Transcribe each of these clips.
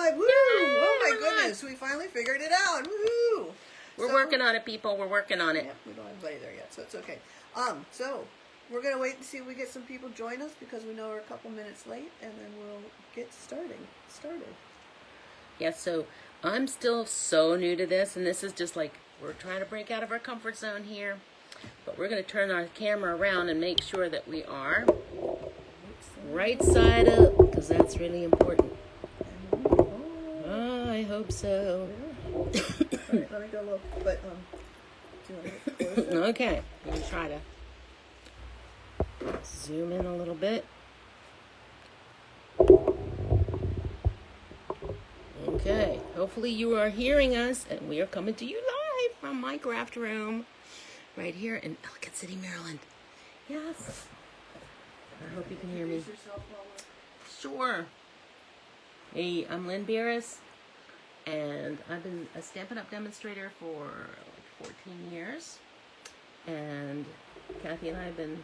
live. Woo! Oh my goodness, we finally figured it out. Woohoo! We're working on it, people. We're working on it. Yeah, we don't have anybody there yet, so it's okay. So we're gonna wait and see if we get some people join us because we know we're a couple minutes late, and then we'll get started. Yeah, so I'm still so new to this, and this is just like we're trying to break out of our comfort zone here. But we're going to turn our camera around and make sure that we are right side up, because that's really important. Oh, I hope so. Alright, let me go look. But do you want to get closer? Okay, I'm going to try to zoom in a little bit. Okay, hopefully you are hearing us, and we are coming to you live from my craft room right here in L&K City, Maryland. Yes. I hope you can hear me. Sure. Hey, I'm Lynn Birus, and I've been a Stampin' Up! Demonstrator for like 14 years. And Kathy and I have been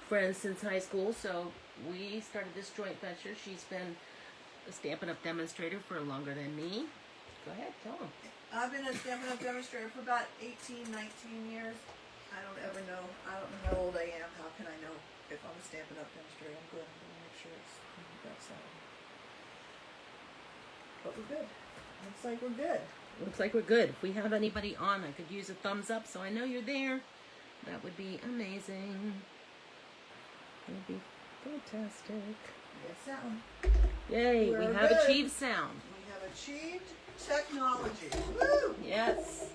friends since high school, so we started this joint venture. She's been a Stampin' Up! Demonstrator for longer than me. Go ahead, tell them. I've been a Stampin' Up! Demonstrator for about 18, 19 years. I don't ever know. I don't know how old I am. How can I know if I'm a Stampin' Up! Demonstrator? I'm good. I'm going to make sure it's that's But we're good. Looks like we're good. Looks like we're good. If we have anybody on, I could use a thumbs up so I know you're there. That would be amazing. That would be fantastic. Yes, sound. Yay, we have good. achieved sound. We have achieved technology. Woo! Yes.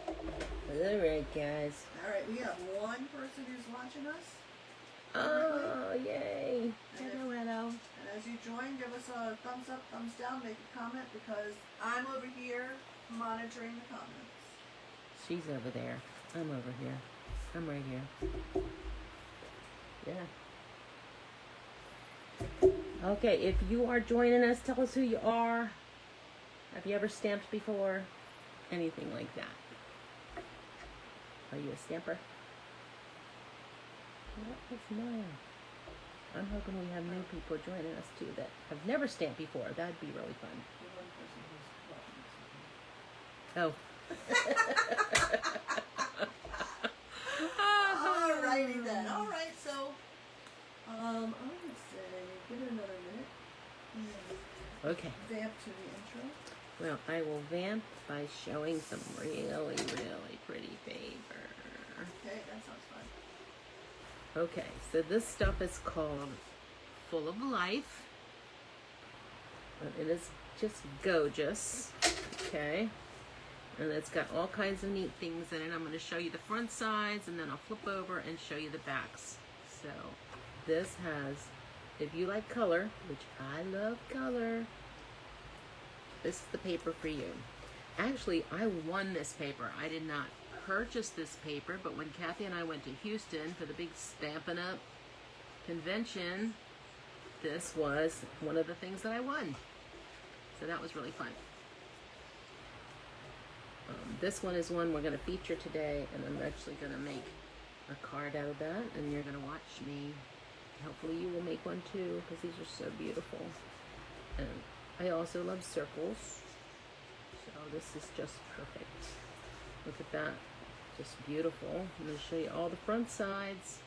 All right, guys. All right, we have one person who's watching us. Oh, yay. And Hello. And as you join, give us a thumbs up, thumbs down, make a comment, because I'm over here monitoring the comments. She's over there. I'm over here. I'm right here. Yeah. Okay, if you are joining us, tell us who you are. Have you ever stamped before? Anything like that. Are you a stamper? What is Maya? I'm hoping we have new people joining us too that have never stamped before. That'd be really fun. Oh. Alrighty then. Alright, so I would say give it another minute. Okay. Vamp to the intro. Well, I will vamp by showing some really, really pretty paper. Okay, that sounds fun. Okay, so this stuff is called Full of Life. It is just gorgeous. Okay. And it's got all kinds of neat things in it. I'm going to show you the front sides, and then I'll flip over and show you the backs. So this has, if you like color, which I love color, this is the paper for you. Actually, I won this paper. I did not purchase this paper, but when Kathy and I went to Houston for the big Stampin' Up! Convention, this was one of the things that I won. So that was really fun. This one is one we're going to feature today, and I'm actually going to make a card out of that, and you're going to watch me. Hopefully you will make one too, because these are so beautiful. And I also love circles, so this is just perfect. Look at that, just beautiful. I'm going to show you all the front sides.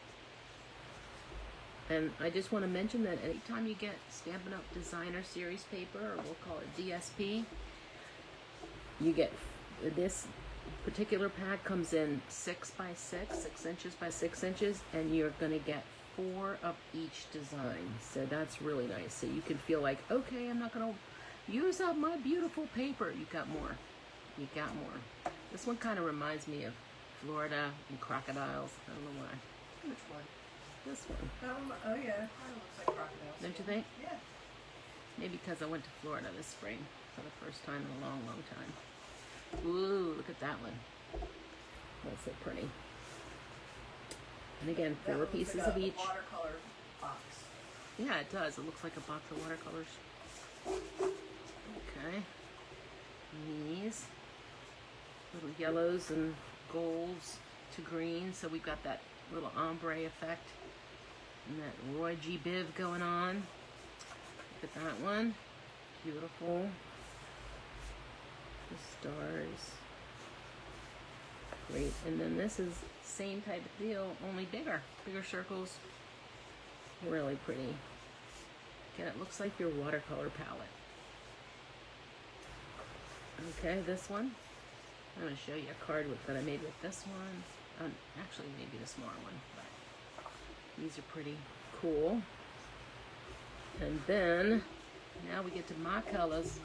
And I just want to mention that anytime you get Stampin' Up! Designer Series paper, or we'll call it DSP, you get this particular pack comes in 6 by 6 inches by 6 inches, and you're going to get 4 of each design. So that's really nice. So you can feel like, okay, I'm not going to use up my beautiful paper. You got more. You got more. This one kind of reminds me of Florida and crocodiles. I don't know why. Which one? This one. Oh yeah, it kind of looks like crocodiles. Don't you think? Yeah. Maybe because I went to Florida this spring for the first time in a long, long time. Ooh, look at that one. That's so pretty. And again, 4 pieces like of each. Watercolor box. Yeah, it does. It looks like a box of watercolors. Okay. These little yellows and golds to green. So we've got that little ombre effect and that Roy G. Biv going on. Look at that one. Beautiful. The stars. Great. And then this is same type of deal, only bigger. Bigger circles. Really pretty. Again, it looks like your watercolor palette. Okay, this one. I'm going to show you a card that I made with this one. Actually, maybe the smaller one, but these are pretty cool. And then, now we get to my colors,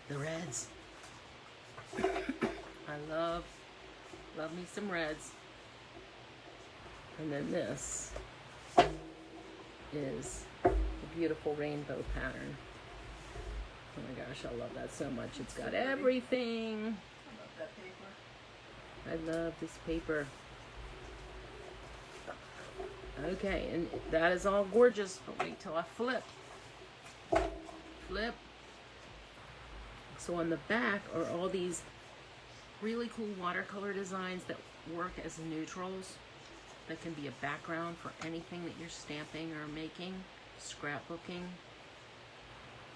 the reds. I love me some reds. And then this is a beautiful rainbow pattern. Oh my gosh, I love that so much. It's got everything. I love that paper. I love this paper. Okay, and that is all gorgeous, but wait till I flip. Flip. So on the back are all these really cool watercolor designs that work as neutrals, that can be a background for anything that you're stamping or making, scrapbooking.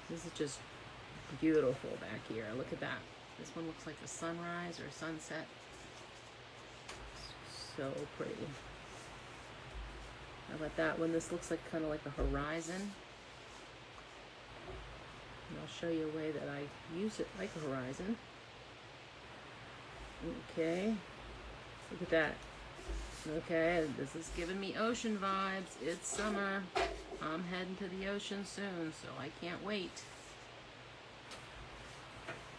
This is just beautiful back here. Look at that. This one looks like a sunrise or a sunset. So pretty. How about that one? This looks like kind of like a horizon. And I'll show you a way that I use it like a horizon. Okay. Look at that. Okay, this is giving me ocean vibes. It's summer. I'm heading to the ocean soon, so I can't wait.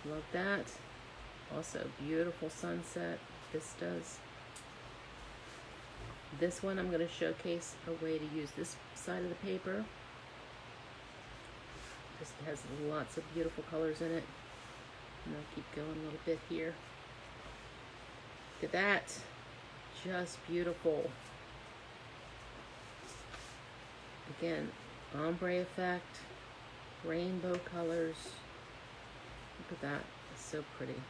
Love that. Also, beautiful sunset vistas. This one, I'm going to showcase a way to use this side of the paper. Just has lots of beautiful colors in it. And I'll keep going a little bit here. Look at that. Just beautiful. Again, ombre effect, rainbow colors. Look at that. It's so pretty.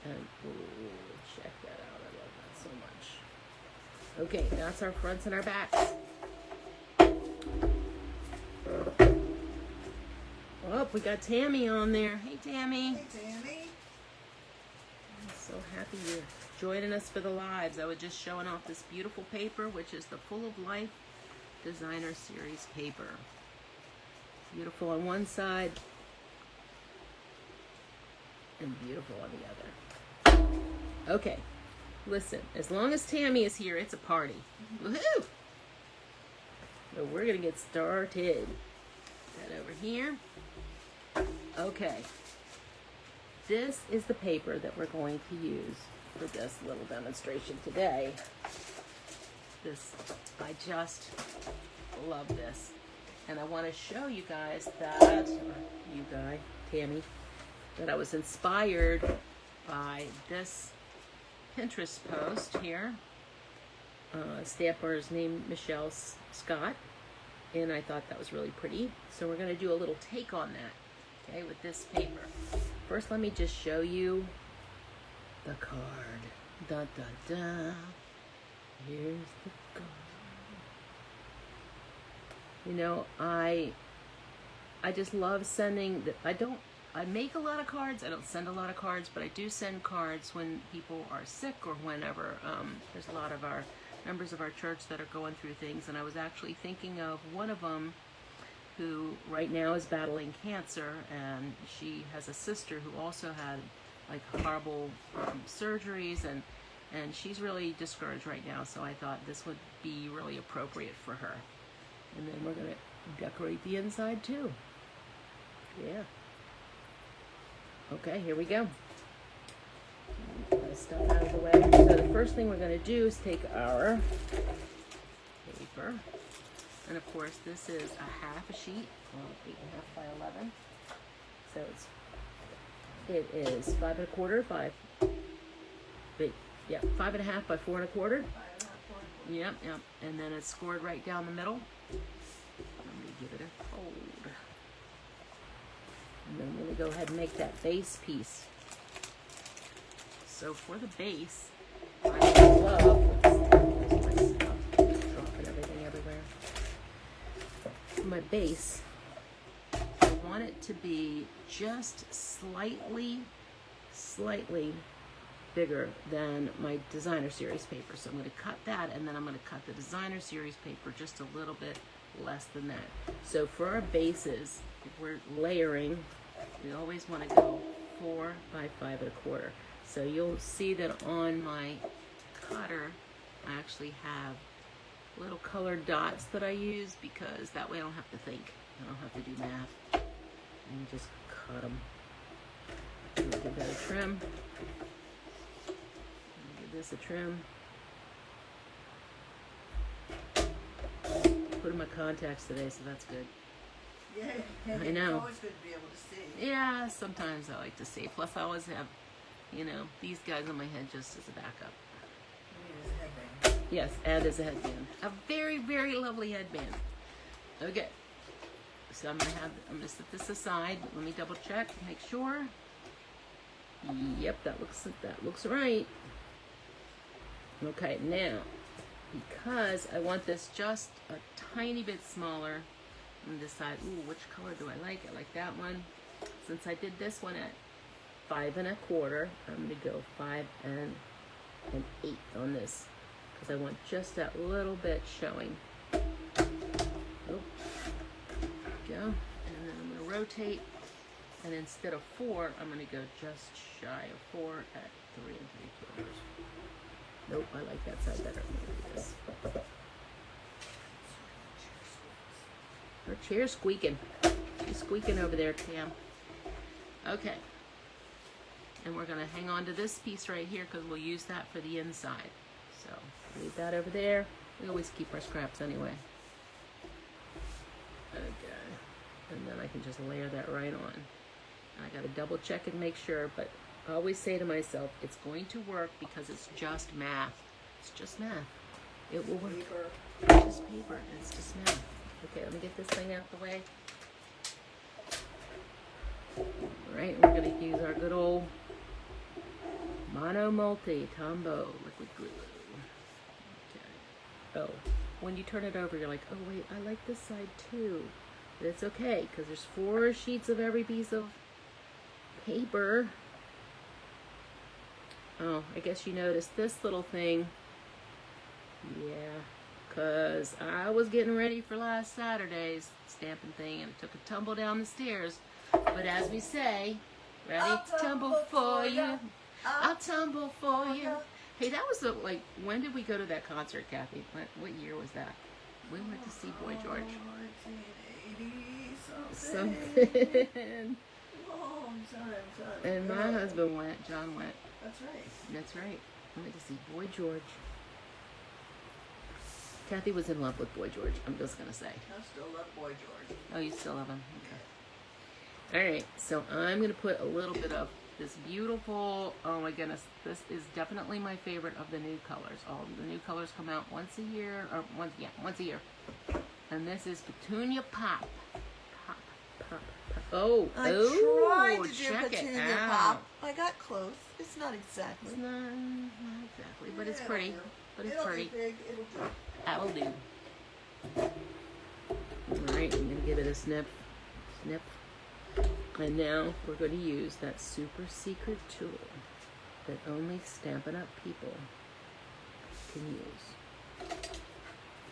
And ooh, check that out. I love that so much. Okay, that's our fronts and our backs. Oh, we got Tammy on there. Hey, Tammy. Hey, Tammy. I'm so happy you're joining us for the lives. I was just showing off this beautiful paper, which is the Full of Life Designer Series paper. Beautiful on one side and beautiful on the other. Okay. Listen, as long as Tammy is here, it's a party. Woohoo! So we're going to get started. That over here. Okay. This is the paper that we're going to use for this little demonstration today. I just love this. And I want to show you guys that, Tammy, that I was inspired by this Pinterest post here. Stamper's named Michelle Scott, and I thought that was really pretty. So we're going to do a little take on that, okay, with this paper. First, let me just show you the card. Da da da. Here's the card. You know, I just love sending. I make a lot of cards. I don't send a lot of cards, but I do send cards when people are sick or whenever. There's a lot of our members of our church that are going through things, and I was actually thinking of one of them who right now is battling cancer, and she has a sister who also had like horrible surgeries, and she's really discouraged right now, so I thought this would be really appropriate for her. And then we're going to decorate the inside too. Yeah. Okay, here we go. Put this stuff out of the way. So the first thing we're going to do is take our paper. And of course, this is a half a sheet, 8.5 by 11. So it is 5 1/4 by, 5.5 by 4 1/4. Yep. And then it's scored right down the middle. Let me give it a fold. And then I'm going to go ahead and make that base piece. So for the base, I love, there's my stuff, dropping everything everywhere. For my base, I want want it to be just slightly bigger than my designer series paper. So I'm going to cut that, and then I'm going to cut the designer series paper just a little bit less than that. So for our bases, if we're layering, we always want to go 4 by 5 1/4. So you'll see that on my cutter, I actually have little colored dots that I use, because that way I don't have to think. I don't have to do math. And you just cut them. Give that a trim. Give this a trim. Put in my contacts today, so that's good. Yeah, I know. It's always good to be able to see. Yeah, sometimes I like to see. Plus, I always have, you know, these guys on my head just as a backup. You need a headband. Yes, and as a headband. A very, very lovely headband. Okay. So I'm gonna set this aside. Let me double check, make sure. Yep, that looks right. Okay, now, because I want this just a tiny bit smaller, I'm gonna decide, ooh, which color do I like? I like that one. Since I did this one at 5 1/4, I'm gonna go 5 1/8 on this, because I want just that little bit showing. Oh, go, and then I'm gonna rotate, and instead of 4, I'm gonna go just shy of 4 at 3 3/4. Nope, I like that side better. I'm gonna do this. Her chair's squeaking. She's squeaking over there, Tam. Okay. And we're gonna hang on to this piece right here, because we'll use that for the inside. So leave that over there. We always keep our scraps anyway. Okay. And then I can just layer that right on. I gotta double check and make sure, but I always say to myself, it's going to work because it's just math. It's just math. It will work. Paper. It's just paper, and it's just math. Okay, let me get this thing out the way. Alright, we're gonna use our good old Mono Multi Tombow liquid glue. Okay. Oh, when you turn it over, you're like, oh wait, I like this side too. But it's okay, because there's 4 sheets of every piece of paper. Oh, I guess you noticed this little thing. Yeah, because I was getting ready for last Saturday's stamping thing, and it took a tumble down the stairs. But as we say, ready to tumble for you. I'll tumble for you. Hey, that was like, when did we go to that concert, Kathy? What year was that? We went to see Boy George. 1980 Something. Long time. And my husband went, John went. That's right. That's right. We went to see Boy George. Kathy was in love with Boy George, I'm just going to say. I still love Boy George. Oh, you still love him? Okay. All right, so I'm going to put a little bit of this beautiful, oh my goodness, this is definitely my favorite of the new colors. All the new colors come out once a year, or once a year. And this is Petunia Pop. Pop, pop, pop. Oh, I tried to do check it Petunia out. Pop. I got close. It's not exactly. It's not exactly, but it's It'll pretty. do. But it's It'll pretty. be big. It'll do. That'll do. Alright, I'm going to give it a snip. Snip. And now we're going to use that super secret tool that only Stampin' Up! People can use.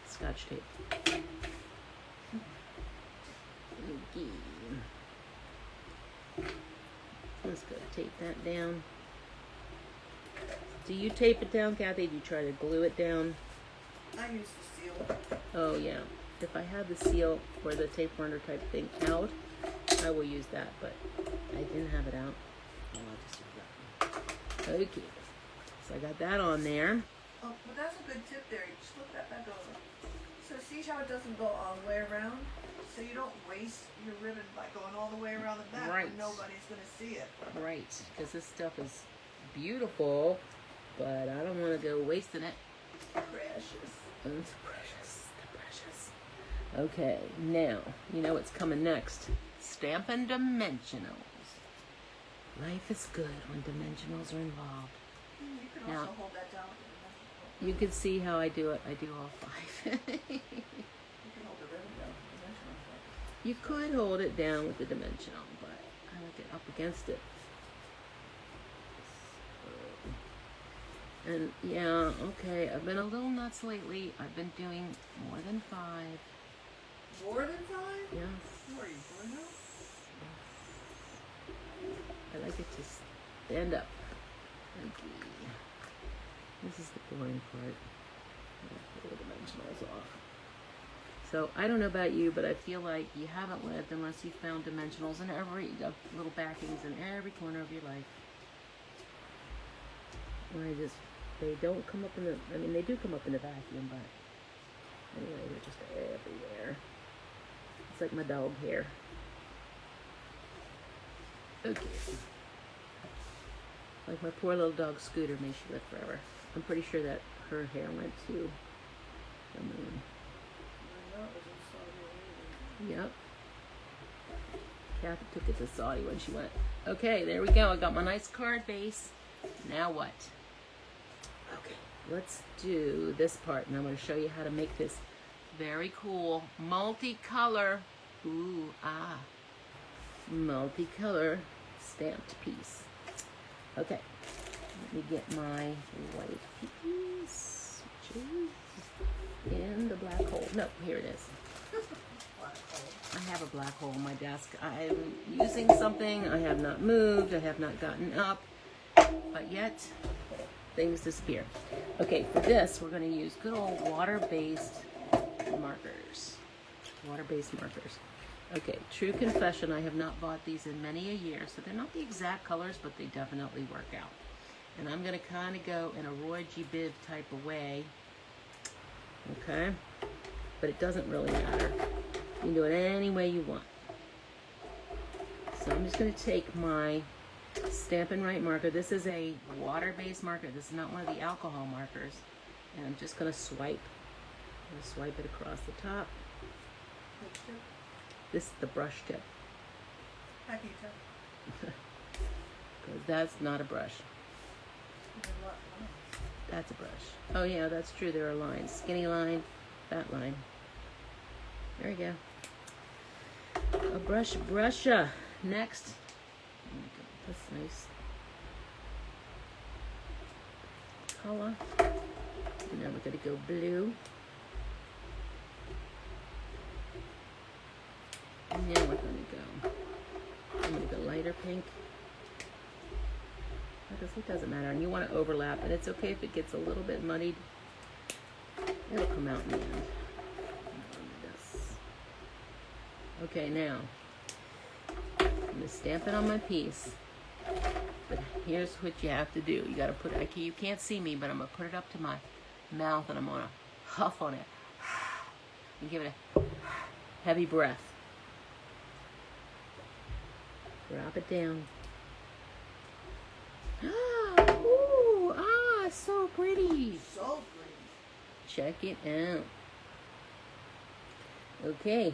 Scotch tape. Okay. Let's go tape that down. Do you tape it down, Kathy? Do you try to glue it down? I use the seal. Oh yeah. If I have the seal or the tape runner type thing out, I will use that, but I didn't have it out. I'll just use that one. Okay. So I got that on there. Oh, but that's a good tip there. You just flip that back over. So see how it doesn't go all the way around? So you don't waste your ribbon by going all the way around the back Right. when nobody's going to see it. Right, because this stuff is beautiful, but I don't want to go wasting it. Precious. It's precious. The precious. Okay, now, you know what's coming next. Stampin' Dimensionals. Life is good when dimensionals are involved. You can Now- also hold that down with the dimensional. You can see how I do it. I do all 5. You can hold the ribbon down with the dimensional. You could hold it down with the dimensional, but I like it up against it. And yeah, okay, I've been a little nuts lately. I've been doing more than 5. More than 5? Yes. What are you doing now? I like it to stand up. Okay. This is the boring part. Pull the dimensionals off. So I don't know about you, but I feel like you haven't lived unless you found dimensionals in every little backings in every corner of your life. They don't come up in the, I mean, they do come up in the vacuum, but anyway, they're just everywhere. It's like my dog hair. Okay. Like my poor little dog Scooter, may she live forever. I'm pretty sure that her hair went to the moon. Yep. Kathy took it to Saudi when she went. Okay, there we go. I got my nice card base. Now what? Okay, let's do this part, and I'm going to show you how to make this very cool multicolor, multicolor stamped piece. Okay, let me get my white piece, which is in the black hole. No, here it is. I have a black hole on my desk. I'm using something. I have not moved. I have not gotten up, but yet things disappear. Okay, for this, we're going to use good old water-based markers. Water-based markers. Okay, true confession, I have not bought these in many a year, so they're not the exact colors, but they definitely work out. And I'm going to kind of go in a Roy G. Biv type of way. Okay? But it doesn't really matter. You can do it any way you want. So I'm just going to take my Stampin' Right marker. This is a water-based marker. This is not one of the alcohol markers. And I'm just going to swipe. I'm going to swipe it across the top. This is the brush tip. Hacky tip. Because that's not a brush. That's a brush. Oh yeah, that's true. There are lines. Skinny line, fat line. There you go. A brush. Next. That's nice. Color. And now we're going to go blue. And now we're going to go. I'm going to go lighter pink. It doesn't matter. And you want to overlap, and it's okay if it gets a little bit muddied. It'll come out in the end. Okay, now I'm going to stamp it on my piece. But here's what you have to do. You got to put it, you can't see me, but I'm going to put it up to my mouth and I'm going to huff on it. And give it a heavy breath. Drop it down. So pretty. So pretty. Check it out. Okay,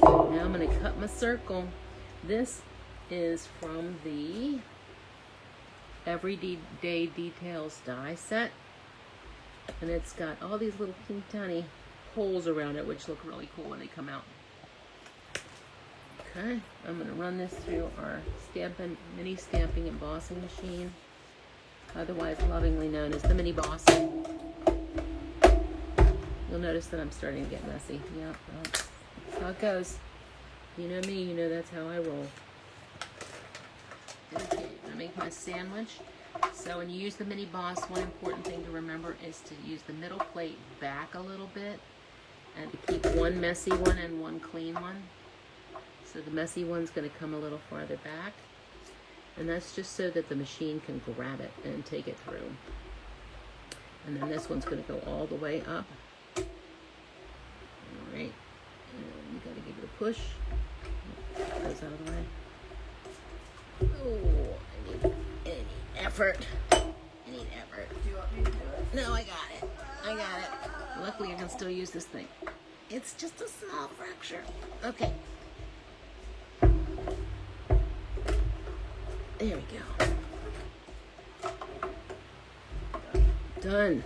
now I'm going to cut my circle. This is from the Everyday Details die set. And it's got all these little teeny tiny holes around it, which look really cool when they come out. Okay, I'm going to run this through our Stampin' mini stamping embossing machine, otherwise lovingly known as the Mini Boss. You'll notice that I'm starting to get messy. Yep, that's how it goes. You know me, you know that's how I roll. Okay, I make my sandwich. So when you use the Mini Boss, one important thing to remember is to use the middle plate back a little bit and to keep one messy one and one clean one. So the messy one's going to come a little farther back. And that's just so that the machine can grab it and take it through. And then this one's going to go all the way up. Alright. And you got to give it a push. That goes out of the way. Oh, I need effort. I need effort. Do you want me to do it? No, I got it. I got it. Luckily, I can still use this thing. It's just a small fracture. Okay. There we go. Done.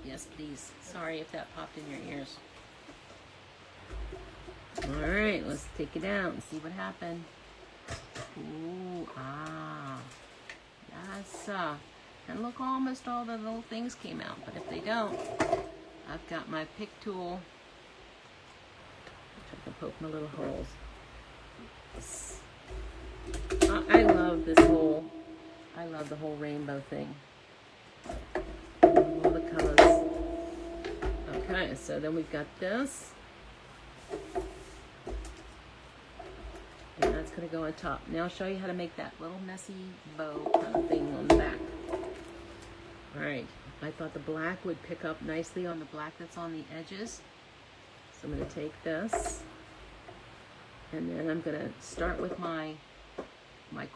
Yes, please. Sorry if that popped in your ears. All right, let's take it out and see what happened. Ooh, ah. Yes. And look, almost all the little things came out. But if they don't, I've got my pick tool. Which I can poke my little holes. I love this whole, I love the whole rainbow thing. All the colors. Okay, so then we've got this. And that's going to go on top. Now I'll show you how to make that little messy bow kind of thing on the back. Alright, I thought the black would pick up nicely on the black that's on the edges. So I'm going to take this. And then I'm going to start with my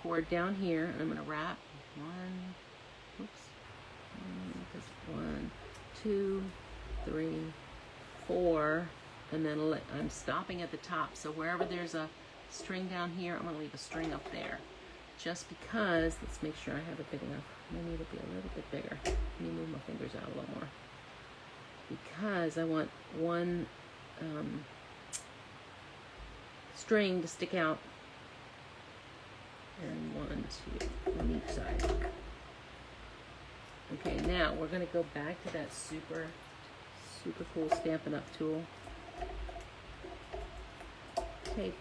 cord down here. And I'm going to wrap one, two, three, four. And then I'm stopping at the top. So wherever there's a string down here, I'm going to leave a string up there. Just because, let's make sure I have it big enough. I need it to be a little bit bigger. Let me move my fingers out a little more. Because I want one string to stick out. And one, two, on each side. Okay, now we're going to go back to that super cool Stampin' Up tool. Take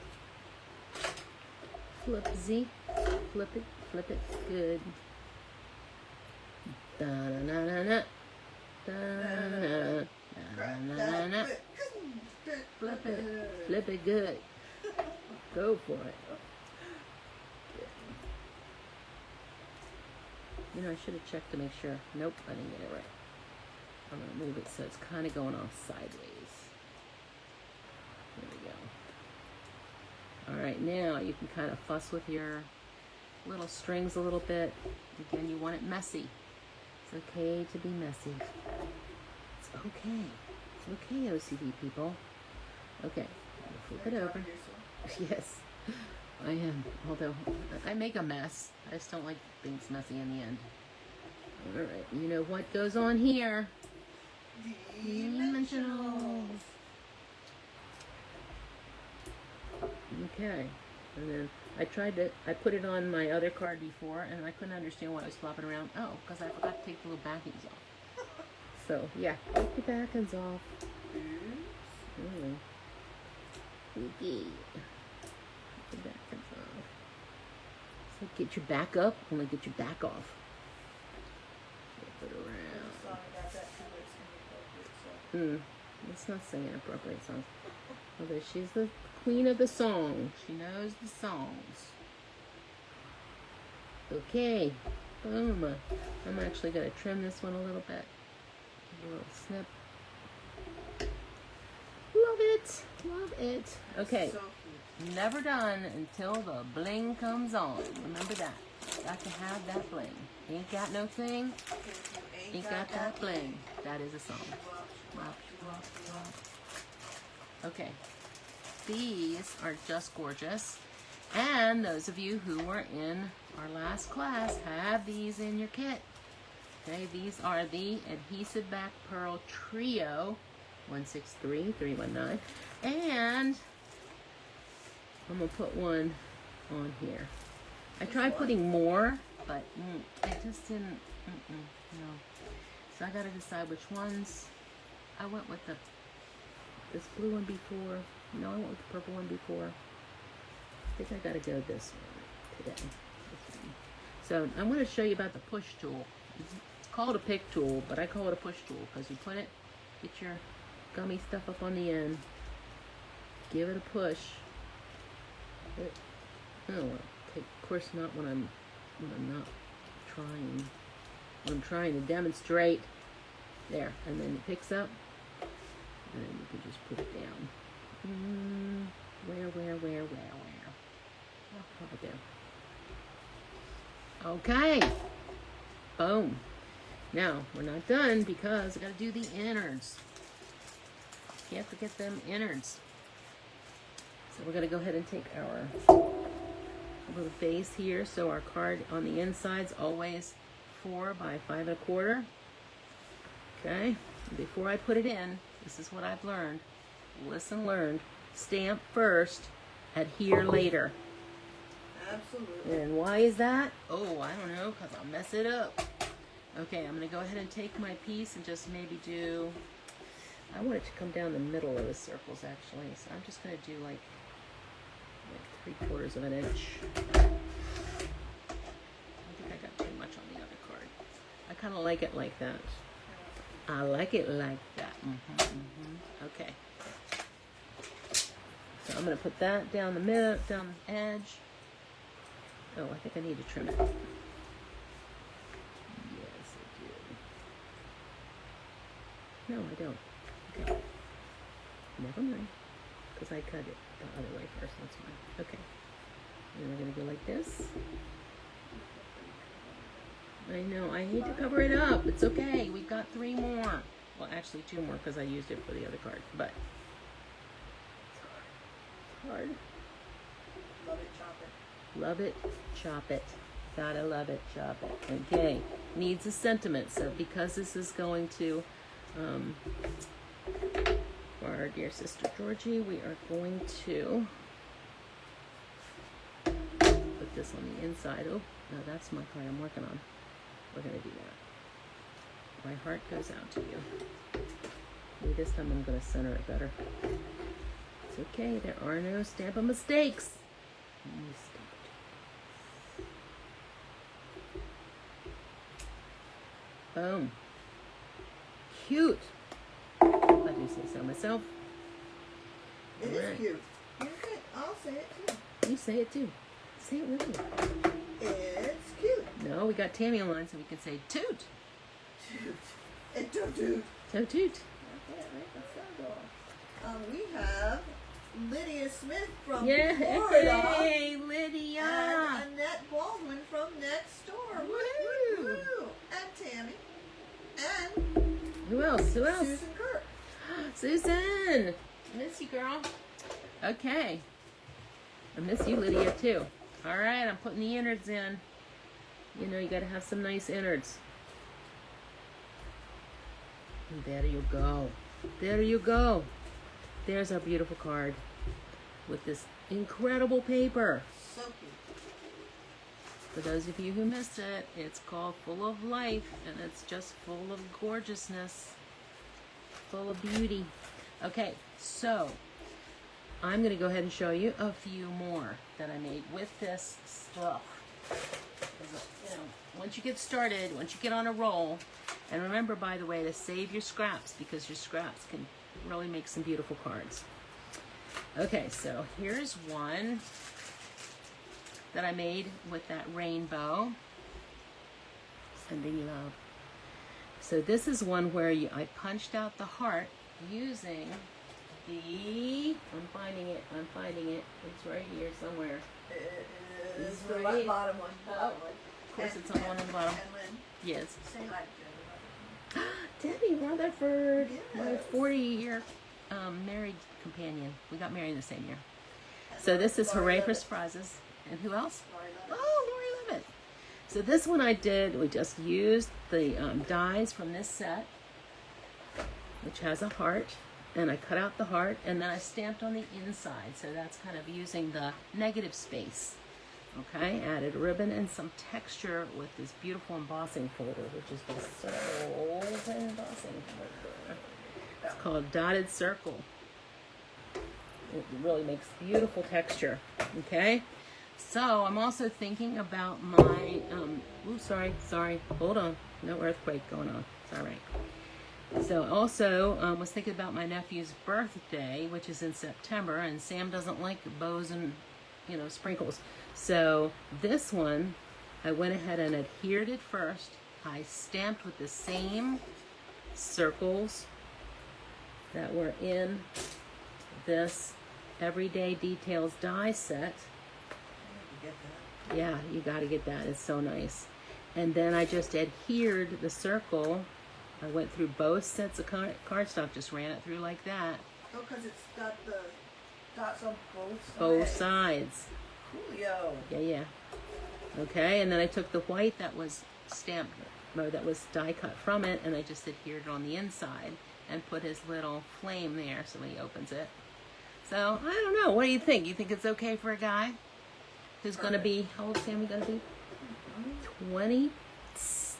flip it, good. Da-na-na-na-na. Da-na-na-na-na. Flip it good. Go for it. You know, I should have checked to make sure. Nope, I didn't get it right. I'm going to move it so it's kind of going off sideways. There we go. Alright, now you can kind of fuss with your little strings a little bit. Again, you want it messy. It's okay to be messy. It's okay. It's okay, OCD people. Okay, flip it over. Yes, I am. Although, I make a mess. I just don't like things messy in the end. Alright, you know what goes on here? Dimensionals. Okay, and then I put it on my other card before, and I couldn't understand why I was flopping around. Oh, because I forgot to take the little backings off. So, yeah, take the backings off. Okay. The backings off. So get your back up, only get your back off. Flip it around. It's not singing appropriate songs. Although she's the queen of the song. She knows the songs. Okay. Boom. I'm actually going to trim this one a little bit. Give a little snip. Love it. Love it. Okay. Never done until the bling comes on. Remember that. Got to have that bling. Ain't got no thing. Ain't got that bling. That is a song. Okay. These are just gorgeous. And those of you who were in our last class have these in your kit. Okay, these are the Adhesive Back Pearl Trio 163319. And I'm going to put one on here. I tried putting more, but it just didn't, no. So I got to decide which ones. I went with this blue one before. No, I went with the purple one before. I think I got to go this one today. This one. So I'm going to show you about the push tool. It's called a pick tool, but I call it a push tool because you put it, get your gummy stuff up on the end, give it a push. Oh, okay, of course not when I'm not trying. When I'm trying to demonstrate. There, and then it picks up, and then you can just put it down. Where? I'll pop it down. Okay. Boom. Now, we're not done because I gotta do the innards. Can't forget them innards. So we're gonna go ahead and take our little base here. So our card on the inside's always 4 by 5 1/4. Okay. And before I put it in, this is what I've learned. Listen, learned. stamp first, adhere later. Absolutely. And why is that? Oh, I don't know, because I'll mess it up. Okay, I'm going to go ahead and take my piece and just maybe do, I want it to come down the middle of the circles actually, so I'm just going to do like 3/4 of an inch. I think I got too much on the other card. I kind of like it like that. I like it like that. Okay. So I'm going to put that down the middle, down the edge. Oh, I think I need to trim it. Yes, I do. No, I don't. Okay. Never mind. Because I cut it the other way first. That's fine. Okay. And we're going to go like this. I know. I hate to cover it up. It's okay. We've got 3 more. Well, actually 2 more because I used it for the other card. But it's hard. Love it, chop it. Love it, chop it. Gotta love it, chop it. Okay, needs a sentiment. So because this is going to, for our dear sister Georgie, we are going to put this on the inside. Oh, no, that's my card I'm working on. We're gonna do that. My heart goes out to you. Maybe this time I'm gonna center it better. It's okay, there are no Stampin' mistakes. Boom. Cute. I do say so myself. It is cute. I'll say it too. You say it too. Say it with me. It's cute. No, we got Tammy online so we can say toot. Toot. And toot toot. Toot toot. Okay, right, that's that go. We have Lydia Smith from Yeah, Florida. hey, Lydia. And Annette Baldwin from next door. Woo. Woo. And Tammy. And Who else? Who else? Susan Kirk. Susan. Miss you, girl. Okay. I miss you, Lydia, too. All right, I'm putting the innards in. You know, you got to have some nice innards. And there you go. There you go. There's our beautiful card with this incredible paper. So cute. For those of you who missed it, it's called Full of Life, and it's just full of gorgeousness, full of beauty. Okay, so I'm going to go ahead and show you a few more that I made with this stuff. You know, once you get started, once you get on a roll, and remember, by the way, to save your scraps, because your scraps can really make some beautiful cards. Okay, so here's one that I made with that rainbow. Sending love. So this is one where I punched out the heart using the, I'm finding it, it's right here somewhere. It is It's the right. bottom one. Oh, of course it's on one on the bottom. And Lynn, Yes. say hi to Debbie Rutherford, my Yes. 40-year married companion. We got married the same year. So this is Hooray for Surprises. And who else? Lori Levitt. Oh, Lori Levitt. So this one I did, we just used the dies from this set, which has a heart, and I cut out the heart, and then I stamped on the inside. So that's kind of using the negative space. Okay, added ribbon and some texture with this beautiful embossing folder, which is the Circles embossing folder. It's called Dotted Circle. It really makes beautiful texture. Okay, so I'm also thinking about my, sorry, hold on, no earthquake going on, it's all right. So also was thinking about my nephew's birthday, which is in September, and Sam doesn't like bows and, you know, sprinkles. So this one, I went ahead and adhered it first. I stamped with the same circles that were in this Everyday Details die set. You get that? Yeah, you got to get that. It's so nice. And then I just adhered the circle. I went through both sets of cardstock, just ran it through like that. Oh, because it's got the dots on both sides. Both sides. Coolio. Yeah. Okay, and then I took the white that was stamped, or that was die cut from it, and I just adhered it on the inside and put his little flame there so when he opens it. So, I don't know. What do you think? You think it's okay for a guy who's going to be, how old is Sammy going to be? 20? Is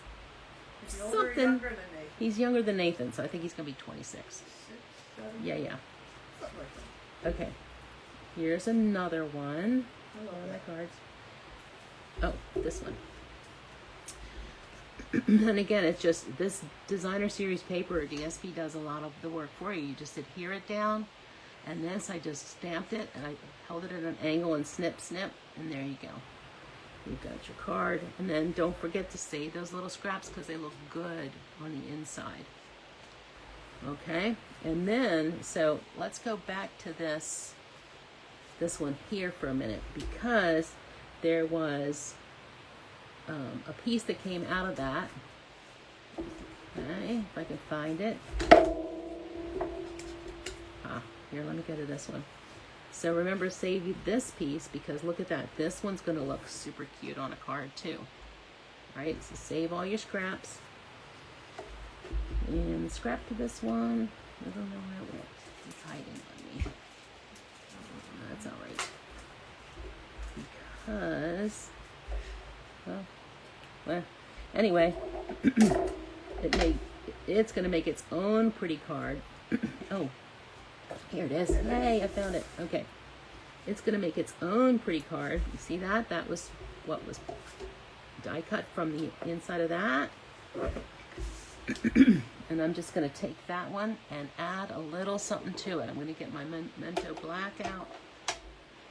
he older or Something. younger than Nathan? He's younger than Nathan, so I think he's going to be 26. 6, 7? Yeah. Something like that. Okay. Here's another one. I love Where are that. my cards? Oh, this one. And again, it's just this designer series paper. DSP does a lot of the work for you. You just adhere it down, and this I just stamped it and I held it at an angle and snip, and there you go. You've got your card, and then don't forget to save those little scraps because they look good on the inside. Okay, and then so let's go back to this one here for a minute, because there was a piece that came out of that. Okay, if I can find it. Here, let me go to this one. So remember, save this piece, because look at that. This one's going to look super cute on a card too. All right, so save all your scraps. And scrap to this one. I don't know where it went. It's hiding on me. That's all right. Because, well, anyway, it's going to make its own pretty card. Oh, here it is. Yay, I found it. Okay. It's going to make its own pretty card. You see that? That was what was die cut from the inside of that. And I'm just going to take that one and add a little something to it. I'm going to get my Mento Black out.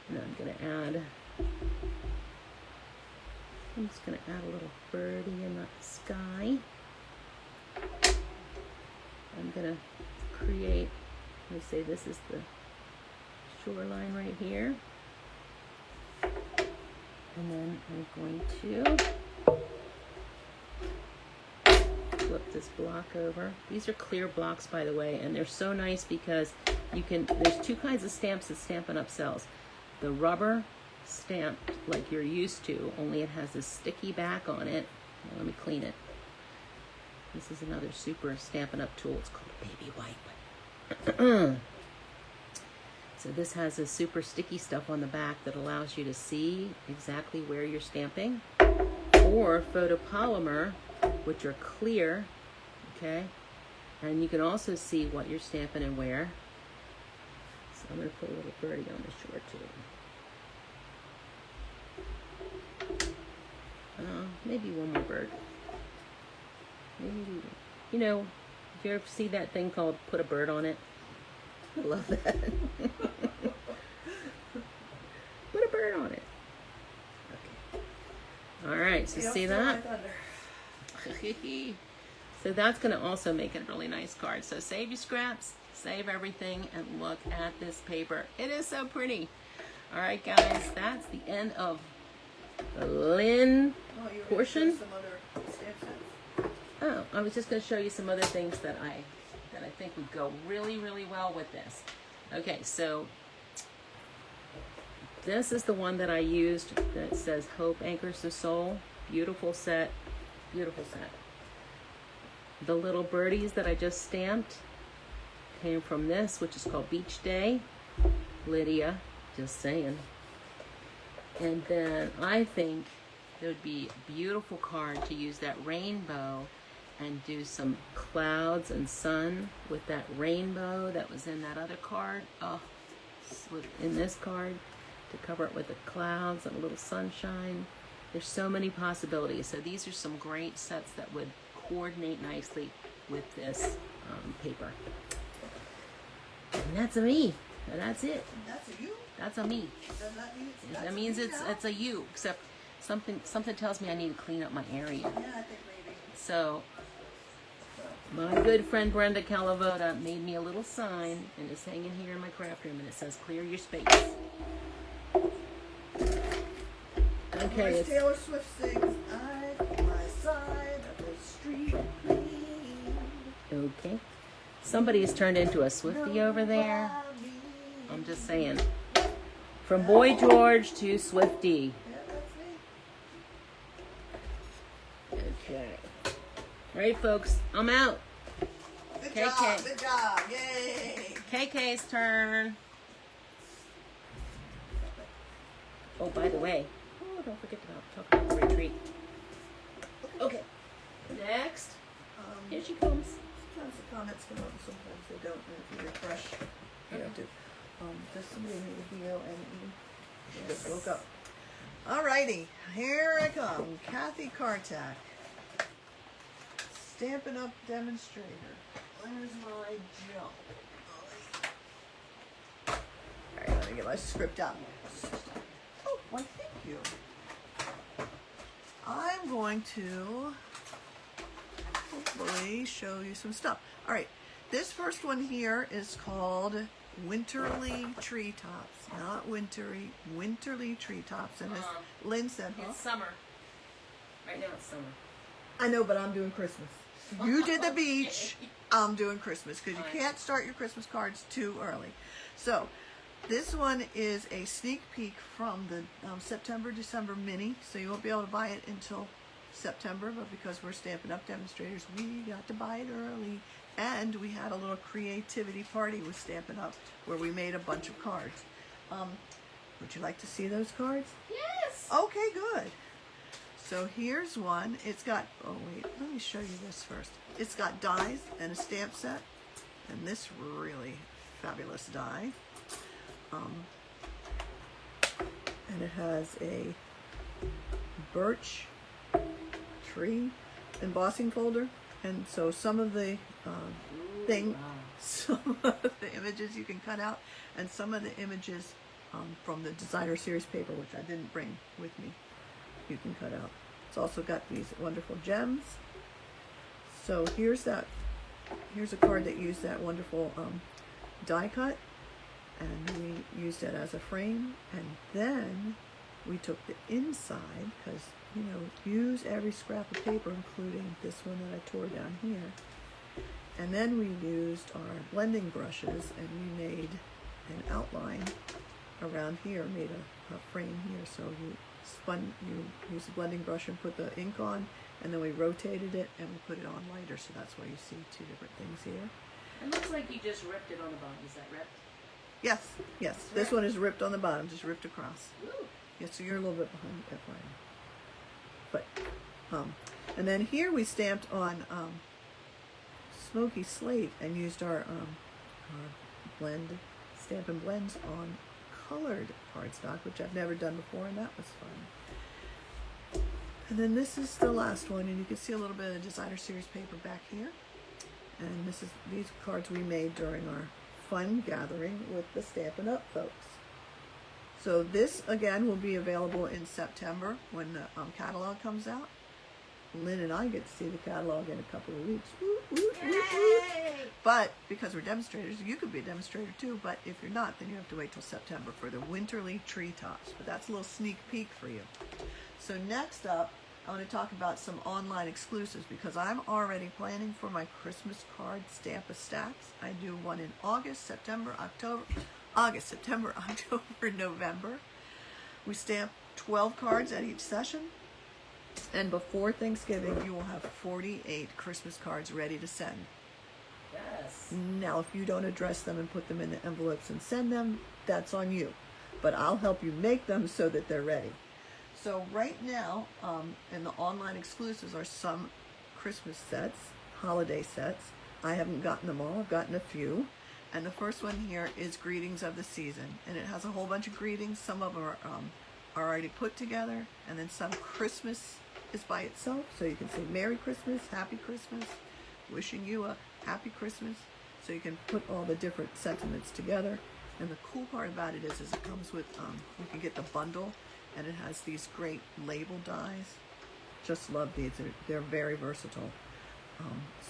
And I'm going to add, I'm just going to add a little birdie in the sky. I'm going to create, let me say this is the shoreline right here. And then I'm going to flip this block over. These are clear blocks, by the way, and they're so nice because you can, there's two kinds of stamps that Stampin' Up! Sells. The rubber stamp like you're used to, only it has this sticky back on it. Now, let me clean it. This is another super Stampin' Up! Tool. It's called a baby wipe. So this has this super sticky stuff on the back that allows you to see exactly where you're stamping. Or photopolymer, which are clear, okay? And you can also see what you're stamping and where. So I'm going to put a little birdie on the shore too. Maybe one more bird. Maybe, you know, did you ever see that thing called Put a Bird on It? I love that. Put a bird on it. Okay. All right, so see that? So that's going to also make it a really nice card. So save your scraps, save everything, and look at this paper. It is so pretty. All right, guys, that's the end of the Lynn portion. Some other stamp sets. Oh, I was just going to show you some other things that I think would go really, really well with this. Okay, so this is the one that I used that says Hope Anchors the Soul. Beautiful set. Beautiful set. The little birdies that I just stamped came from this, which is called Beach Day. Lydia, just saying. And then I think it would be a beautiful card to use that rainbow and do some clouds and sun with that rainbow that was in that other card. Oh, in this card, to cover it with the clouds and a little sunshine. There's so many possibilities. So these are some great sets that would coordinate nicely with this paper. And that's a me. And that's it. That's a you? That's a me. Does that mean it's That means it's a you. Except something tells me I need to clean up my area. Yeah, I think maybe. So my good friend Brenda Calavota made me a little sign, and it's hanging here in my craft room, and it says, "Clear your space." Okay. As Taylor Swift sings, I my side of the street clean. Okay. Somebody has turned into a Swiftie over there. I'm just saying. From Boy George to Swiftie. Yeah, that's me. Okay. All right, folks. I'm out. Good KK. job. Good job. Yay. KK's turn. Oh, by the way, don't forget to talk about the retreat. Okay, next. Here she comes. Sometimes the comments come up and sometimes they don't, and if you refresh, you have to. Does somebody need a L&E? She just woke up. Alrighty, here I come. Kathy Kartak. Stampin' Up demonstrator. Where's my jump? Alright, let me get my script out. Oh, why thank you. I'm going to hopefully show you some stuff. Alright, this first one here is called Winterly Treetops. Not wintry, Winterly Treetops. And as Lynn said, It's summer. Right now it's summer. I know, but I'm doing Christmas. You did the beach. I'm doing Christmas because you can't start your Christmas cards too early. So this one is a sneak peek from the September-December mini. So you won't be able to buy it until September, but because we're Stampin' Up demonstrators, we got to buy it early. And we had a little creativity party with Stampin' Up where we made a bunch of cards. Would you like to see those cards? Yes! Okay, good. So here's one. It's got, oh wait, let me show you this first. It's got dies and a stamp set. And this really fabulous die. And it has a birch tree embossing folder. And so some of the some of the images you can cut out, and some of the images from the designer series paper, which I didn't bring with me, you can cut out. It's also got these wonderful gems. So here's a card that used that wonderful die cut, and we used it as a frame, and then we took the inside, because you know, use every scrap of paper, including this one that I tore down here. And then we used our blending brushes, and we made an outline around here, made a frame here. So you use the blending brush and put the ink on, and then we rotated it and we put it on lighter. So that's why you see two different things here. It looks like you just ripped it on the bottom. Is that ripped? Yes, yes. This one is ripped on the bottom, just ripped across. Ooh. Yeah, so you're a little bit behind FYI. But, and then here we stamped on smoky slate and used our Stampin' Blends on colored cardstock, which I've never done before, and that was fun. And then this is the last one, and you can see a little bit of designer series paper back here. And these cards we made during our fun gathering with the Stampin' Up folks. So this, again, will be available in September when the catalog comes out. Lynn and I get to see the catalog in a couple of weeks. Woo, woo, woo, woo. But because we're demonstrators, you could be a demonstrator too, but if you're not, then you have to wait till September for the Winterly Treetops. But that's a little sneak peek for you. So next up, I want to talk about some online exclusives because I'm already planning for my Christmas card Stamp-A-Stacks. I do one in August, September, October, November. We stamp 12 cards at each session. And before Thanksgiving, you will have 48 Christmas cards ready to send. Yes. Now, if you don't address them and put them in the envelopes and send them, that's on you. But I'll help you make them so that they're ready. So right now, in the online exclusives are some Christmas sets, holiday sets. I haven't gotten them all. I've gotten a few. And the first one here is Greetings of the Season. And it has a whole bunch of greetings. Some of them are already put together. And then some Christmas is by itself. So you can say Merry Christmas, Happy Christmas, wishing you a Happy Christmas. So you can put all the different sentiments together. And the cool part about it is it comes with, you can get the bundle. And it has these great label dies. Just love these. They're very versatile.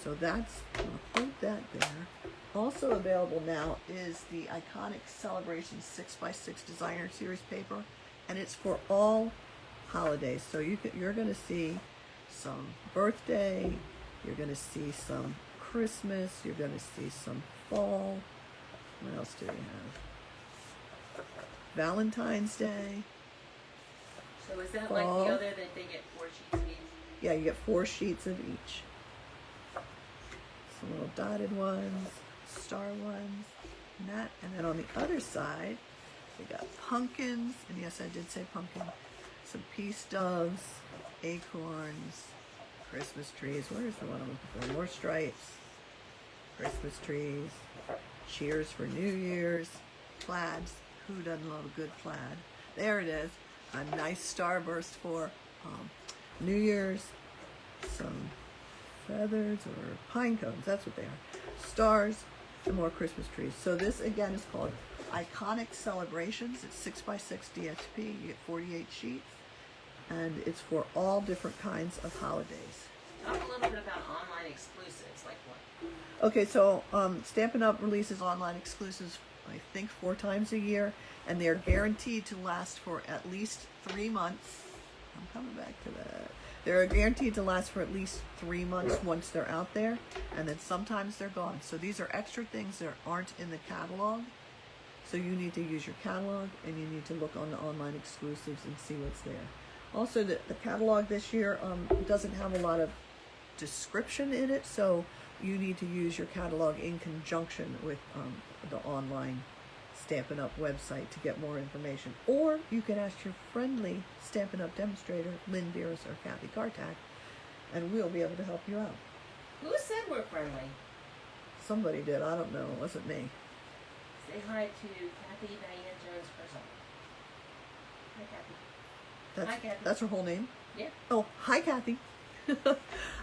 So that's, I'll put that there. Also available now is the iconic Celebration 6x6 Designer Series paper, and it's for all holidays. So you're going to see some birthday, you're going to see some Christmas, you're going to see some fall. What else do we have? Valentine's Day. So is that like the other that they get 4 sheets of each? Yeah, you get 4 sheets of each. Some little dotted ones, star ones, and that. And then on the other side, We got pumpkins, and yes, I did say pumpkin. Some peace doves, acorns, Christmas trees. Where's the one I'm looking for? More stripes, Christmas trees, cheers for New Year's, plaids. Who doesn't love a good plaid? There it is. A nice starburst for New Year's. Some feathers or pine cones. That's what they are. Stars and more Christmas trees. So this again is called Iconic Celebrations. It's 6x6 DXP. You get 48 sheets, and it's for all different kinds of holidays. Talk a little bit about online exclusives, like what? Okay, so Stampin' Up! Releases online exclusives, I think 4 times a year, and they're guaranteed to last for at least 3 months. I'm coming back to that. They're guaranteed to last for at least 3 months once they're out there, and then sometimes they're gone. So these are extra things that aren't in the catalog. So you need to use your catalog, and you need to look on the online exclusives and see what's there. Also, the catalog this year doesn't have a lot of description in it, so you need to use your catalog in conjunction with the online Stampin' Up! Website to get more information. Or you can ask your friendly Stampin' Up! Demonstrator, Lynn, Birus, or Kartak, and we'll be able to help you out. Who said we're friendly? Somebody did. I don't know. It wasn't me. Say hi to Kathy Diane Jones Person. Hi, Kathy. Hi, Kathy. That's her whole name? Yeah. Oh, hi, Kathy. All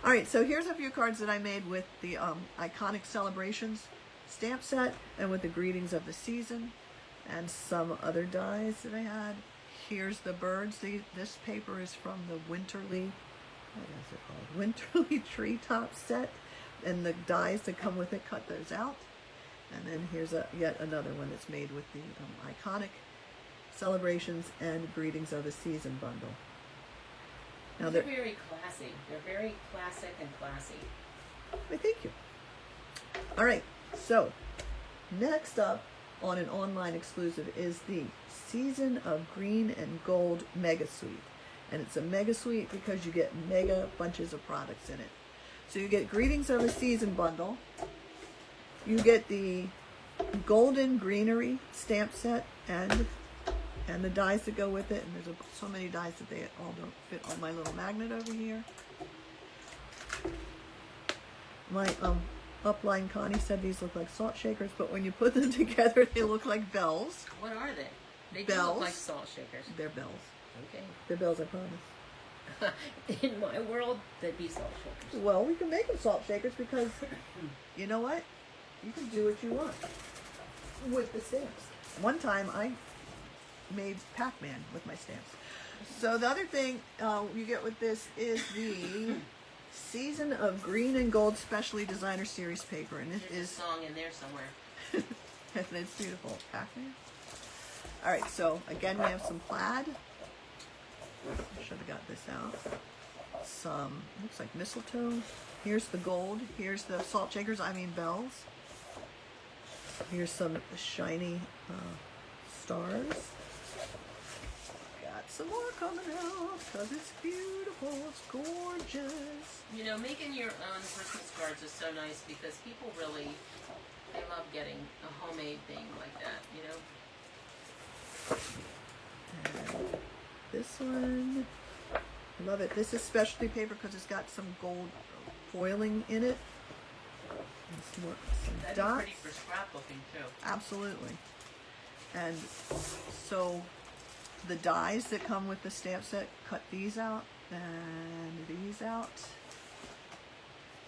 right, so here's a few cards that I made with the Iconic Celebrations stamp set and with the greetings of the season and some other dies that I had. Here's the birds. This paper is from the Winterly, what is it called? Winterly Treetop set, and the dies that come with it, cut those out. And then here's yet another one that's made with the Iconic Celebrations and Greetings of the Season bundle. Now they're very classy. They're very classic and classy. Why, thank you. All right, so next up on an online exclusive is the Season of Green and Gold Mega Suite. And it's a mega suite because you get mega bunches of products in it. So you get Greetings of the Season bundle. You get the Golden Greenery stamp set and the dies that go with it. And there's so many dies that they all don't fit on my little magnet over here. My upline Connie said these look like salt shakers, but when you put them together, they look like bells. What are they? They bells. Do look like salt shakers. They're bells. Okay. They're bells, I promise. In my world, they'd be salt shakers. Well, we can make them salt shakers because, you know what? You can do what you want with the stamps. One time I made Pac-Man with my stamps. So the other thing you get with this is the Season of Green and Gold Specialty Designer Series paper. And There's a song in there somewhere. and it's beautiful. Pac-Man. All right, so again, we have some plaid. I should have got this out. Some, looks like mistletoe. Here's the gold. Here's the salt shakers, bells. Here's some shiny stars. Got some more coming out because it's beautiful. It's gorgeous. You know, making your own Christmas cards is so nice because people really, they love getting a homemade thing like that, you know? And this one, I love it. This is specialty paper because it's got some gold foiling in it. And some That'd dots. be pretty for scrapbooking too. Absolutely. And so the dies that come with the stamp set, cut these out and these out.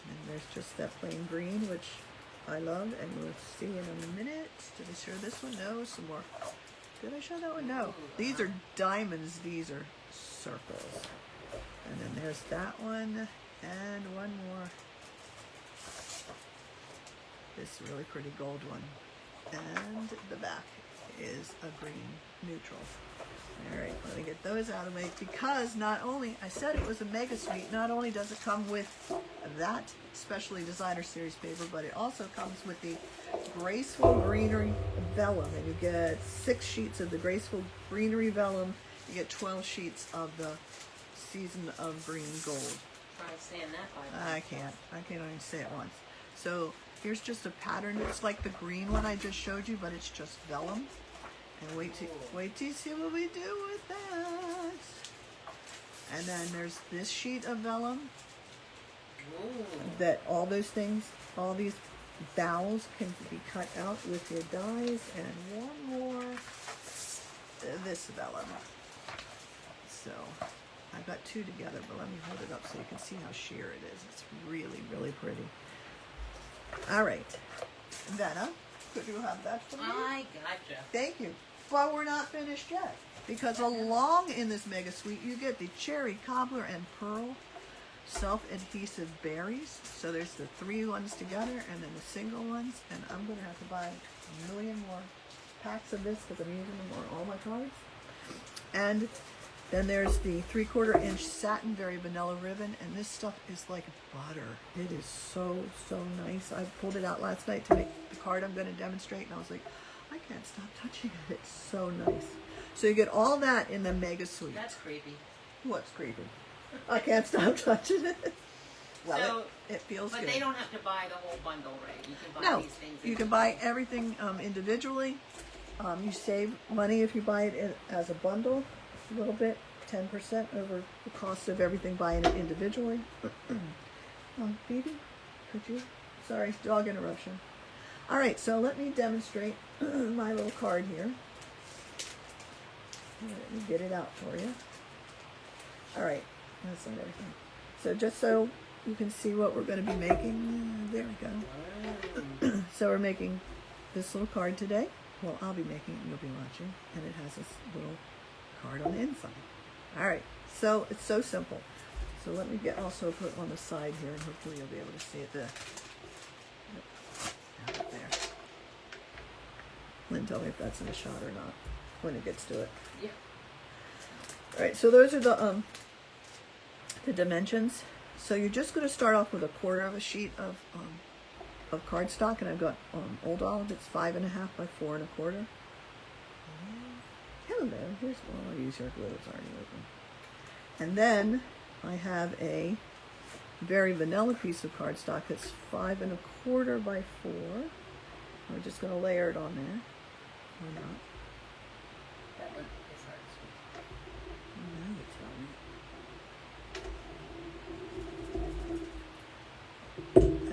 And there's just that plain green, which I love, and we'll see in a minute. Did I show this one? No, some more. Did I show that one? No. These are diamonds. These are circles. And then there's that one, and one more. This really pretty gold one. And the back is a green neutral. All right, let me get those out of the way because not only, I said it was a mega suite, not only does it come with that specialty designer series paper, but it also comes with the Graceful Greenery Vellum. And you get 6 sheets of the Graceful Greenery Vellum. You get 12 sheets of the Season of Green Gold. Try saying that by I can't even say it once. So here's just a pattern. It's like the green one I just showed you, but it's just vellum. And wait till you see what we do with that. And then there's this sheet of vellum that all those things, all these vowels can be cut out with your dies, and one more this vellum. So I've got two together, but let me hold it up so you can see how sheer it is. It's really, really pretty. All right, Vanna, could you have that for me? I gotcha. Thank you. But we're not finished yet, because along in this mega suite you get the cherry, cobbler, and pearl self-adhesive berries. So there's the 3 ones together and then the single ones, and I'm going to have to buy a million more packs of this because I'm using them on all my cards. And then there's the 3/4 inch satin very vanilla ribbon, and this stuff is like butter. It is so, so nice. I pulled it out last night to make the card I'm going to demonstrate, and I was like, I can't stop touching it. It's so nice. So you get all that in the mega suite. That's creepy. What's creepy? I can't stop touching it. Well, So, it feels but good. they don't have to buy the whole bundle, right? You can buy No, these things. you can buy everything individually. You save money if you buy it as a bundle, a little bit, 10% over the cost of everything buying it individually. Phoebe, could you? Sorry, dog interruption. All right, so let me demonstrate my little card here. Let me get it out for you. All right, that's not everything. So just so you can see what we're going to be making, there we go. So we're making this little card today. Well, I'll be making it, you'll be watching, and it has this little card on the inside. All right, so it's so simple. So let me also put on the side here, and hopefully you'll be able to see it there. Have it there. Lynn, tell me if that's in the shot or not when it gets to it. Yeah. All right, so those are the dimensions. So you're just going to start off with 1/4 of a sheet of cardstock, and I've got Old Olive. It's 5.5 by 4 1/4. Hello, here's one. I'll use your glue. It's already open. And then I have a very vanilla piece of cardstock that's 5 1/4 by 4. We're just going to layer it on there. Or not. That one is hard to sweep. Now you tell me.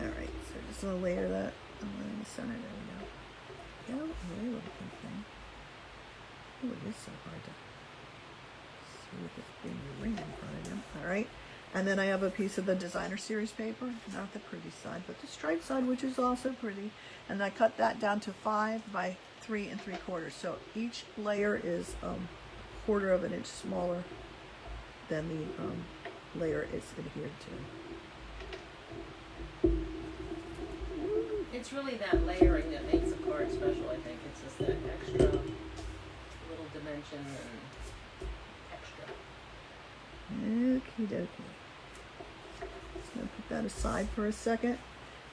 Alright, so just going to layer that in the center. There we go. Get out of the way, little pink thing. Oh, it is so hard to see with this big ring in front of you. Alright, and then I have a piece of the designer series paper, not the pretty side, but the striped side, which is also pretty. And I cut that down to 5 by 3 3/4. So each layer is 1/4 of an inch smaller than the layer it's adhered to. It's really that layering that makes a card special, I think. It's just that extra little dimension and extra. Okie dokie. Just going to put that aside for a second.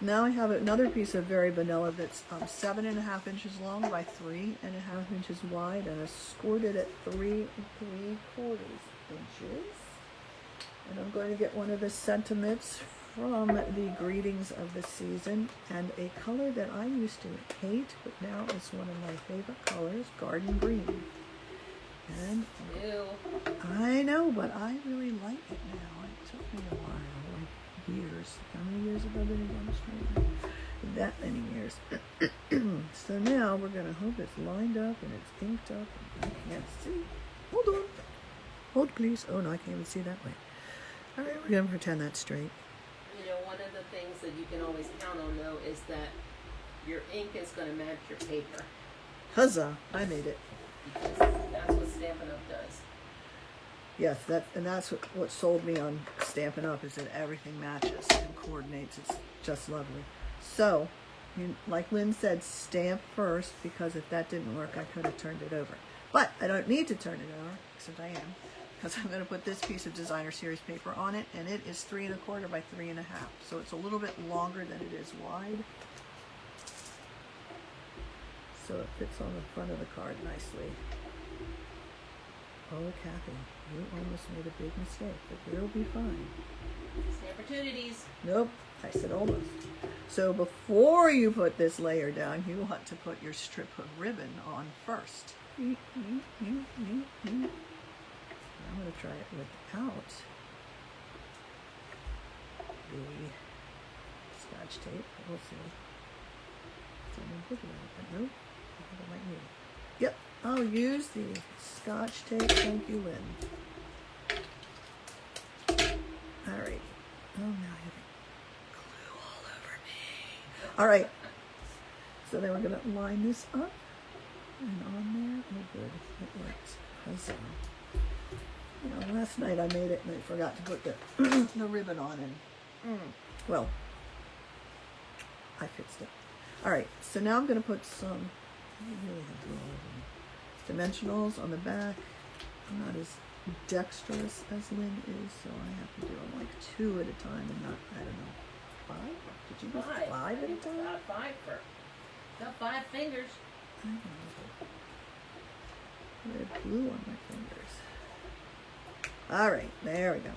Now I have another piece of very vanilla that's 7.5 inches long by 3.5 inches wide, and I scored it at 3 3/4 inches. And I'm going to get one of the sentiments from the greetings of the season, and a color that I used to hate, but now is one of my favorite colors, garden green. And Ew. I know, but I really like it now. It took me a while, like years. How many years have I been demonstrating? That many years. So now we're going to hope it's lined up and it's inked up. And I can't see. Hold on. Hold, please. Oh, no, I can't even see that way. All right, we're going to pretend that's straight. You know, one of the things that you can always count on, though, is that your ink is going to match your paper. Huzzah! I made it. Because that's what Stampin' Up! Does. Yes, that's what sold me on Stampin' Up! Is that everything matches and coordinates. It's just lovely. So, like Lynn said, stamp first, because if that didn't work, I could have turned it over. But I don't need to turn it over, except I am, because I'm going to put this piece of designer series paper on it, and it is 3 1/4 by 3.5. So it's a little bit longer than it is wide. So it fits on the front of the card nicely. Oh, Kathy, you almost made a big mistake, but you'll be fine. Opportunities. Nope, I said almost. So before you put this layer down, you want to put your strip of ribbon on first. I'm going to try it without the Scotch tape. We'll see. So I'm going to put it on, but nope. I think I might need it. Yep, I'll use the Scotch tape. Thank you, Lynn. All right. Oh, now I have glue all over me. All right. So then we're going to line this up and on there. Oh, good. It works. Huzzah. You know, last night I made it and I forgot to put the ribbon on and, well, I fixed it. All right. So now I'm going to put some, I really have glue all over me, dimensionals on the back. I'm not as dexterous as Lynn is, so I have to do them like 2 at a time and not, I don't know, 5? Did you do 5 at a time? Got 5 got 5 fingers. I don't know. I have glue on my fingers. All right, there we go.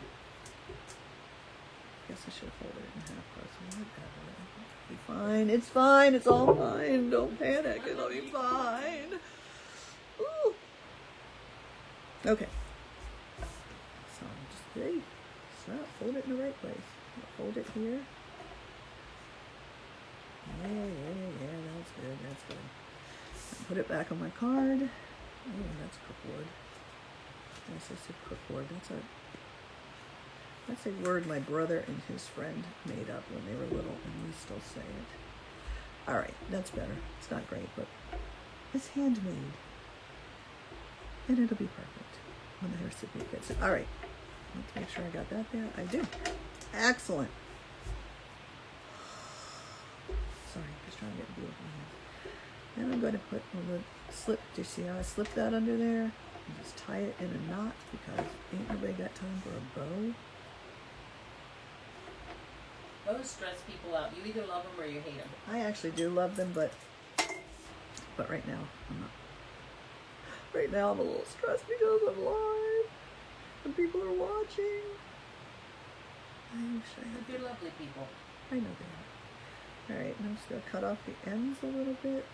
Guess I should have folded it in half, but whatever. It'll be fine. It's fine. It's all fine. Don't panic. It'll be fine. Ooh. Okay. So just hey, stop. Hold it in the right place. Hold it here. Yeah. That's good. That's good. Put it back on my card. Oh, that's crookwood. Yes, I said crookwood. That's a word my brother and his friend made up when they were little, and we still say it. All right, that's better. It's not great, but it's handmade, and it'll be perfect when the recipient gets it. All right, let's make sure I got that there. I do. Excellent. Sorry, just trying to get glue on my hands. Then I'm going to put a little slip. Do you see how I slipped that under there? And just tie it in a knot because ain't nobody got time for a bow. Bows stress people out. You either love them or you hate them. I actually do love them, but right now I'm not. Right now I'm a little stressed because I'm live and people are watching. I wish I had. They're lovely people. I know they are. All right, now I'm just gonna cut off the ends a little bit.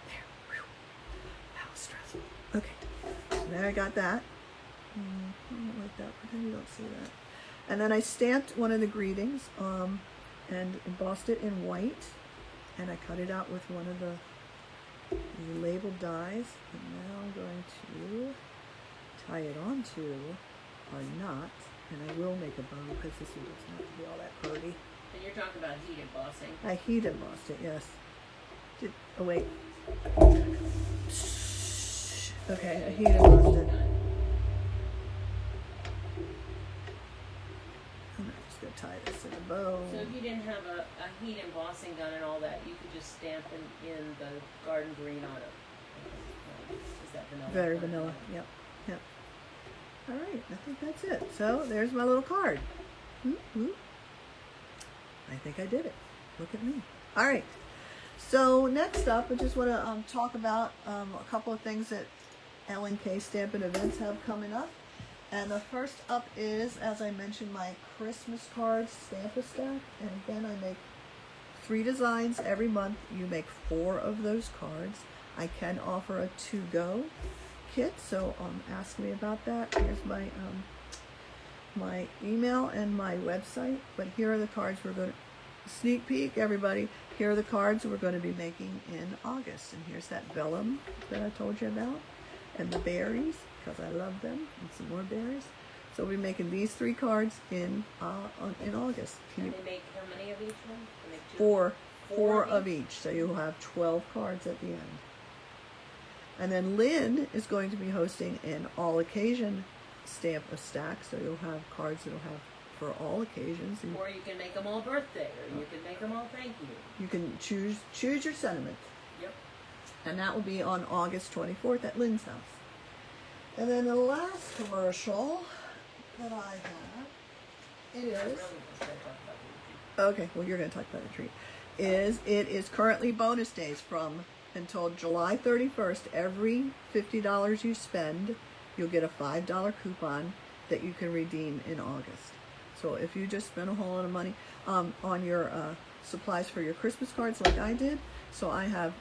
There. Whew. That was stressful. Okay, so there I got that. I don't like that. Pretend you don't see that. And then I stamped one of the greetings and embossed it in white. And I cut it out with one of the labeled dies. And now I'm going to tie it onto our knot. And I will make a bow because this one doesn't have to be all that pretty. And you're talking about heat embossing. I heat embossed it, yes. Oh, wait. Okay, I heat embossed it. I'm just going to tie this in a bow. So if you didn't have a heat embossing gun and all that, you could just stamp in the garden green on it. Is that vanilla? Very vanilla, yep. All right, I think that's it. So there's my little card. I think I did it. Look at me. All right. So next up, I just want to talk about a couple of things that L&K Stamping Events have coming up. And the first up is, as I mentioned, my Christmas cards Stamp-A-Stack. And again, I make 3 designs every month. You make 4 of those cards. I can offer a to-go kit, so ask me about that. Here's my my email and my website. But here are the cards we're going to sneak peek, everybody. Here are the cards we're going to be making in August. And here's that vellum that I told you about, and the berries, because I love them, and some more berries. So we'll be making these 3 cards in August. And they make how many of each one? They make 2? 4 of each. So you'll have 12 cards at the end. And then Lynn is going to be hosting an all-occasion Stamp-A-Stack, so you'll have cards that'll have for all occasions. Or you can make them all birthday, or you can make them all thank you. You can choose your sentiment. Yep. And that will be on August 24th at Lynn's house. And then the last commercial that I have is... Okay, well, you're going to talk about the treat. It is currently bonus days from until July 31st. Every $50 you spend, you'll get a $5 coupon that you can redeem in August. So if you just spend a whole lot of money on your supplies for your Christmas cards like I did, so I have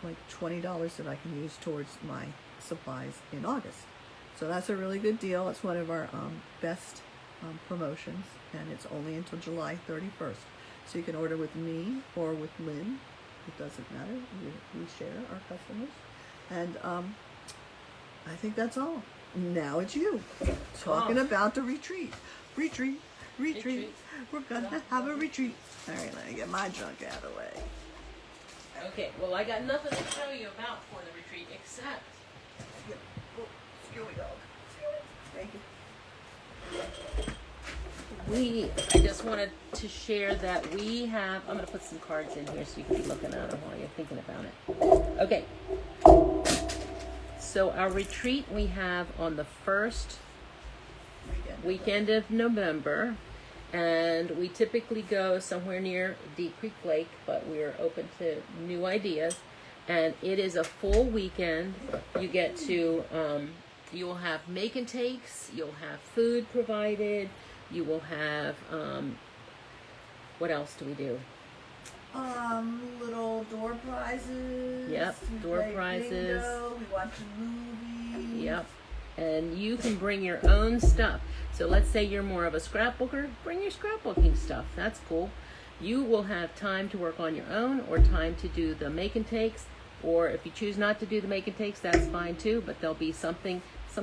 like $20 that I can use towards my supplies in August. So that's a really good deal. It's one of our best promotions, and it's only until July 31st. So you can order with me or with Lynn. It doesn't matter. We share our customers. And I think that's all. Now it's you. Talking about the retreat. Retreat. We're gonna have a retreat. All right, let me get my junk out of the way. Okay, well, I got nothing to show you about for the retreat except... Yep. Oh, excuse me, dog. Thank you. I just wanted to share that we have... I'm going to put some cards in here so you can be looking at them while you're thinking about it. Okay. So our retreat we have on the first weekend of November, and we typically go somewhere near Deep Creek Lake, but we're open to new ideas. And it is a full weekend. You get to, you will have make and takes, you'll have food provided, you will have, what else do we do? Little door prizes. Yep, door prizes. Bingo, we watch a movie. Yep. And you can bring your own stuff. So let's say you're more of a scrapbooker, bring your scrapbooking stuff. That's cool. You will have time to work on your own or time to do the make and takes. Or if you choose not to do the make and takes, that's fine too. But there'll be some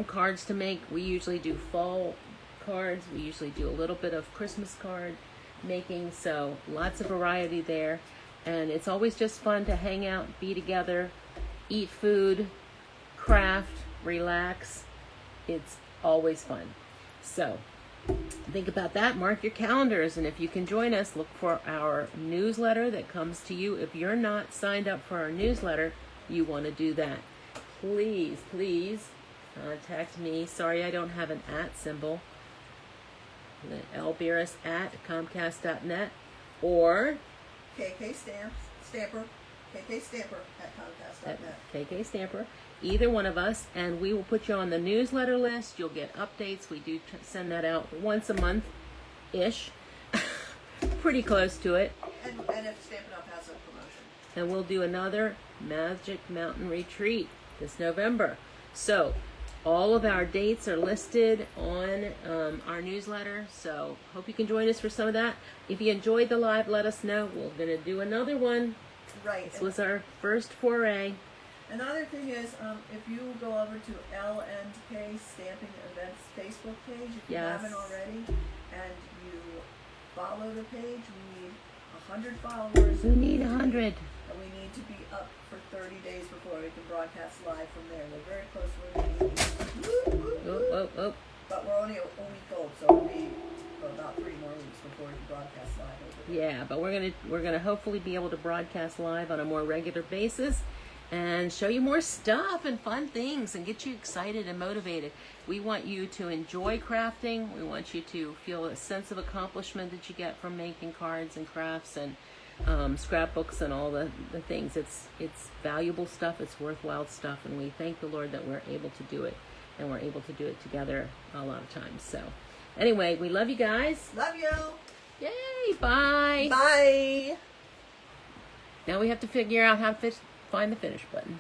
cards to make. We usually do fall cards. We usually do a little bit of Christmas card making. So lots of variety there. And it's always just fun to hang out, be together, eat food, craft, relax. It's always fun. So think about that. Mark your calendars. And if you can join us, look for our newsletter that comes to you. If you're not signed up for our newsletter, you want to do that. Please contact me. Sorry, I don't have an @ symbol. lbirus at comcast.net or KK Stamper at comcast.net. KK Stamper. Either one of us, and we will put you on the newsletter list. You'll get updates. We do send that out once a month-ish. Pretty close to it. And if Stampin' Up has a promotion. And we'll do another Magic Mountain Retreat this November. So all of our dates are listed on our newsletter. So hope you can join us for some of that. If you enjoyed the live, let us know. We're going to do another one. Right. This was our first foray. Another thing is, if you go over to L&K Stamping Events Facebook page, if you haven't already, and you follow the page, we need 100 followers. We need 100. And we need to be up for 30 days before we can broadcast live from there. We're very close to where we need. But we're only a week old, so it'll be about 3 more weeks before we can broadcast live over there. Yeah, but we're gonna hopefully be able to broadcast live on a more regular basis and show you more stuff and fun things and get you excited and motivated. We want you to enjoy crafting. We want you to feel a sense of accomplishment that you get from making cards and crafts and scrapbooks and all the things. It's valuable stuff. It's worthwhile stuff, and we thank the Lord that we're able to do it, and we're able to do it together a lot of times. So anyway, we love you guys. Love you. Yay, bye. Bye. Now we have to figure out how to find the finish button.